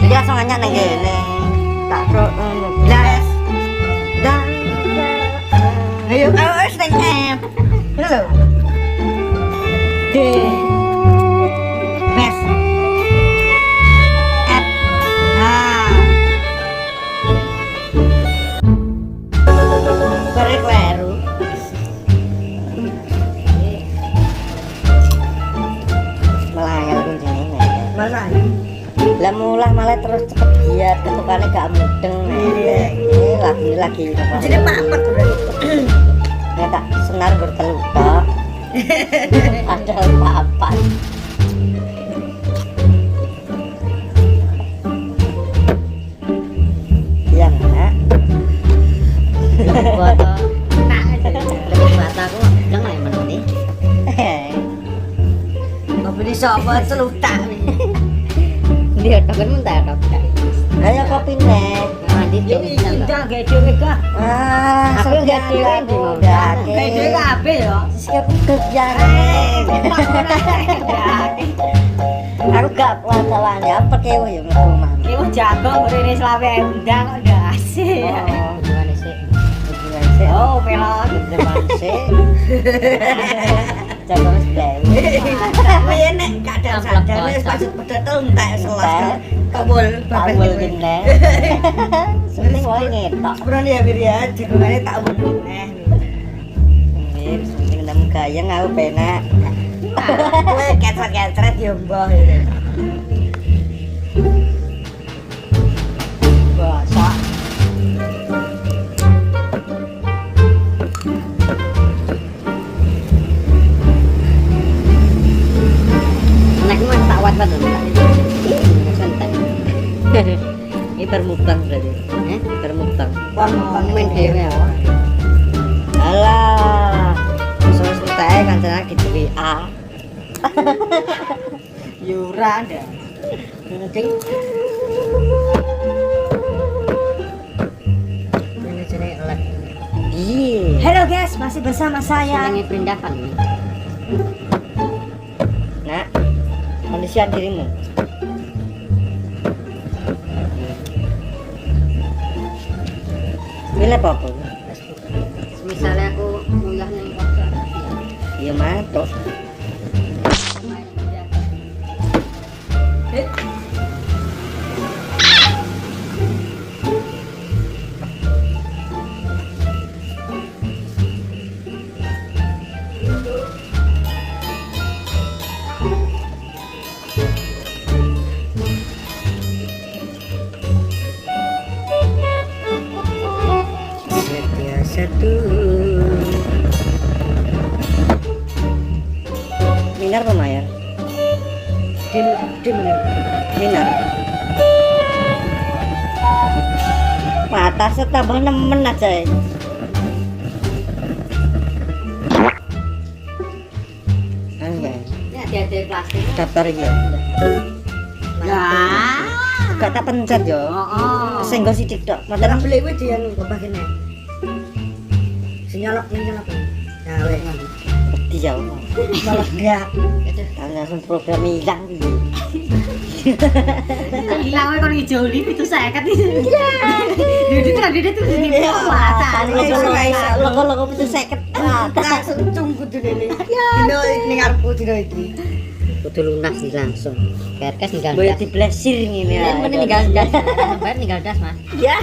Jadi langsung nanya nang kene. Tak pro blas. Dan ayo wis nang app. Ini lho. D. Mes. App. Nah. Bareng kleru. Melangel kuncine. Masa? Lah mulah malah terus cepet giat ketukane gak mudeng. Ini lagi Jadi papet berarti. ya tak senar bertelu tok. Ada apa-apa. Iya nak. Foto tak aja. Lebih mata aku udah nggak emang nih. Mau beli sapa celutak nih. Dia kan mentah dok. Ayo kopi nek. Mandi tuh. Udah gak dhewe kah? Aku gak dhewe di mau. Gak dhewe kabeh ya. Siap kerjaan. Aku gak kuat ya perkewo ya mlebu omah. Ki wis jago mrene selawe undang kok ndak asik. Gimana sih? Hubungan sih. Oh, pelon. Hubungan sih. Jago wis bae. Kuwi nek gak ada sadar wis pas pedetel entek selas. Kabul Awal gene. Seneng wae ngetok. Sepurane ya Wir ya, jagongane tak wundung neh. Mir seneng nemu gayeng aku penak. Kowe kecret-kecret ya mbah iki. Basa. Nek mah tak wat banget. Santai. Ini bermukbang berarti. Bermukbang. Main dewe ya. Alah. Susu teh kancane gitu WA. Yura ndak. Penting. Ini jadi elek. Iya. Halo guys, masih bersama saya. Senangnya perindakan nih. Nak, kondisian dirimu. Milih apa? Misalnya aku kuliah ning kota. Iya mantuk. Satu Minar pemayar Dim Minar Patasnya tambah nemen aja ya. Anjay Ini ada plastik. daftar ya Ya. gak tak pencet yo Heeh. sehingga sidik tok Padahal mboten beli kuwi dian kok kene. Sinyalok nyalok. Ya weh. wedi ya Malah enggak. langsung program hilang piye Hilang kok ngijoli itu saya kan. Iya. Dia tuh di mata. loko-loko itu 50 Langsung tunggu dulu nih. Dino ning arepku dino iki. Kudu lunas sih langsung. Kerkes tinggal boyo das. diblesir ngene Ini mending tinggal das. Bayar tinggal das, Mas. ya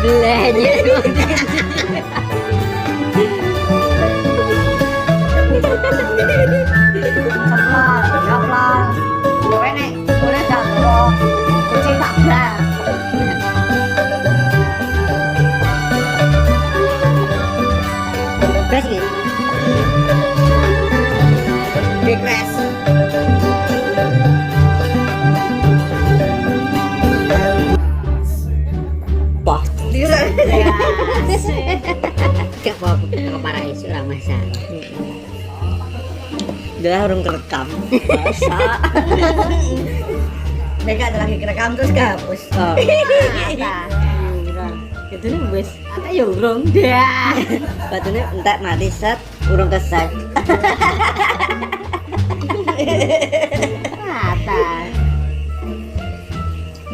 Belanya. Bebas gitu. Big Rest. Wah, Bisa. gak apa-apa, gak parah isu lah masalah. Udah urung kerekam. Masa. Mereka ada lagi kerekam terus kehapus. Oh. Itu nih wes, ada ya urung dah. Batunya entar mati set, urung keset. Rata.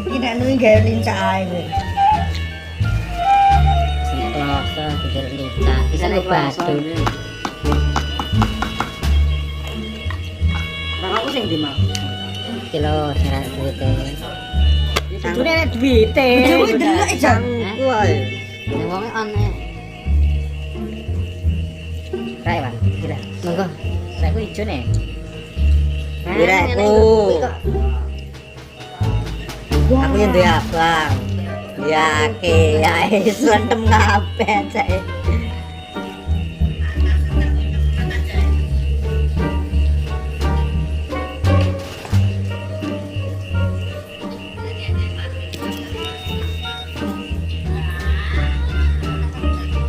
Tidak nunggu gaya lincah aja. Kloso pikir lincah. Bisa naik batu. Aku sing di mau. Kilo 100 duitnya. Itu nek duwite. Coba delok jam. Wah, yang wongnya aneh. Rai bang, gila. Monggo, saya ku hijau nih. Wiraku. Aku yang duwe abang. Ya ke, ya selentem kabeh saya.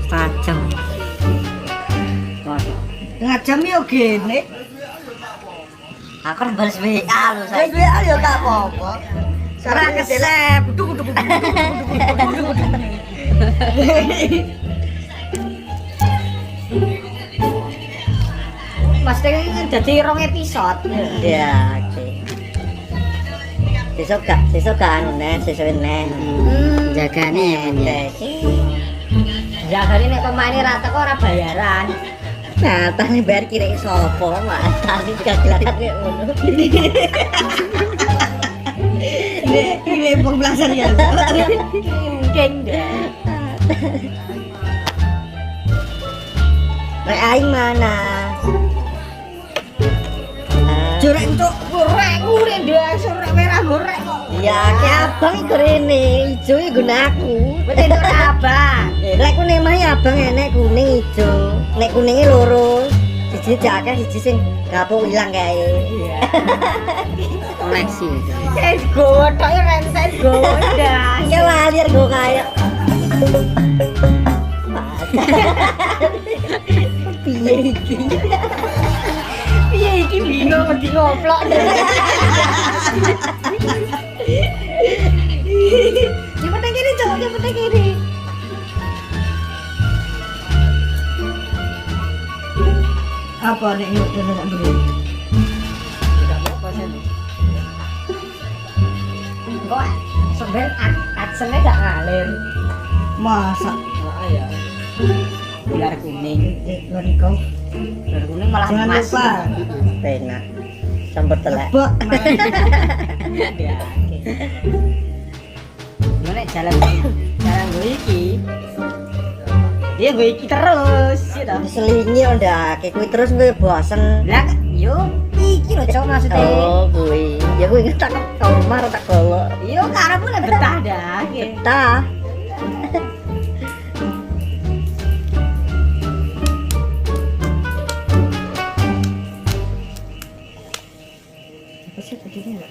Tajam. Tengah jam yo gene. Aku harus balas WA lu Saya WA yo gak apa-apa. Sekarang kesep. Pasti jadi 2 episode. Ya, oke. Sesuk gak anu nek, sesuk nek. Jagane ya men ya. Jagane nek pemaine rata kok ora bayaran. Nah, tani bayar kira sopo, Mas. Tani juga kelihatan kayak ngono. Ini pembelasan ya. Mungkin deh. Rek aing mana? Jurek entuk Goreng deh, sore merah goreng kok. ya ke abang iku rene, ijo iku gunaku. Betul itu abang. Lek kuning mah ya abang enek kuning ijo. Nek kuninge loro. Siji jakeh siji sing gapung ilang kae. Iya. Koleksi. Saya godok ya rentet goda. Ya lali go kaya. Piye iki? Piye iki bingung wedi ngoplok. Cepet kiri, coba cepet kiri. Apa nek yuk dene sak mburi? Kok sampean aksene gak ngalir. Masa Heeh ya. Biar kuning. lari kau. Biar kuning malah Jangan emas. lupa. Penak. Sambet telek. Lebok. Ya, oke. Mana jalan gue iki. Dia gue iki terus gitu. Diselingi ndak, kayak kuwi terus gue bosen. Lah, yo iki lho cok maksudnya. Oh, kuwi. Ya kuwi inget tak kamar tak golok. Yo karepmu nek betah dah. Tah. Apa sih tadinya?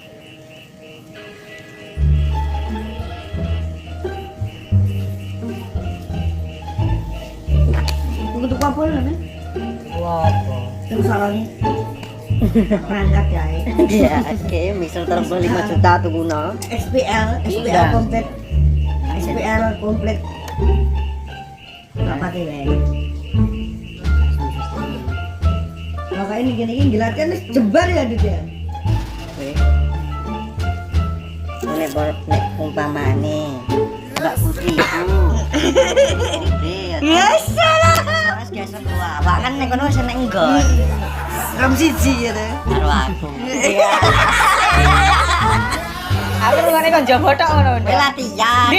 Untuk apa lah, men? Wow. Yang salahnya perangkat ya. Iya, oke, misal terus 5 juta tuh guna. SPL Iya. komplit. SPL komplit. Nggak pakai lagi. Makanya ini gini gilatan jebar ya dia. Ini baru nek umpamane Mbak Putri itu. Ya salah. Mas geser gua, awak kan nek kono seneng nggon. Ram siji ya teh. Karo aku. Iya. Aku rungane kon jowo tok ngono. Kowe latihan.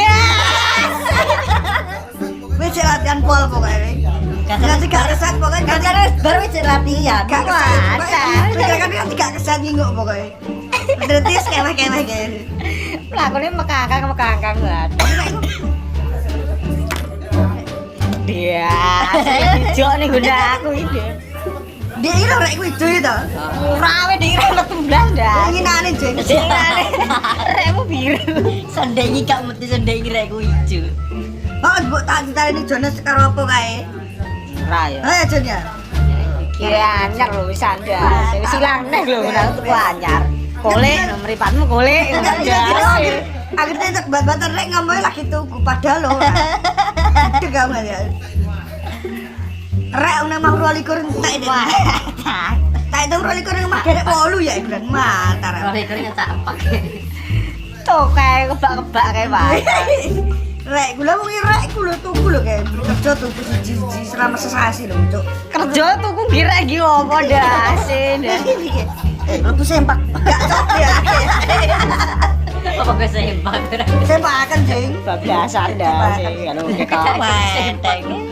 Wis latihan pol pokoknya. Nanti gak kesan pokoknya. Kan baru wis latihan. Gak kesan. Kan gak kesan nyinguk pokoknya. Berarti kemeh-kemeh kene. Lakone mekangkang banget. Dia, jok nih guna aku ini. Dia kira rek kuwi ijo itu. Rawe dia metu blas dah. Inginane jeng. Remu biru. Sendengi gak mesti sendengi rek ku ijo. Oh, mbok tak ditani Jonas karo apa kae? Ra ya. Ayo Jon ya. Kira anyar lho wis anda. Wis ilang neh lho nang tuku anyar. Golek mripatmu golek. Akhirnya tak bat-batan rek ngomongnya lagi tuku padahal lho. Itu kamu ya. Rek una mau 22 entek deh. Tak itu 22 mah derek 8 ya bulan mata rek. Kalau iku tak pakai. Tuh kayak kebak-kebak kayak wae. Rek kula wong rek kula tuku lho kayak kerja tuku siji selama sesasi lho, Cuk. Kerja tuku kira iki opo dase. Aku sempak. Gak cok ya. Apa gak seimbang? Sempak akan jeng. Biasa anda sih kalau kita Enteng.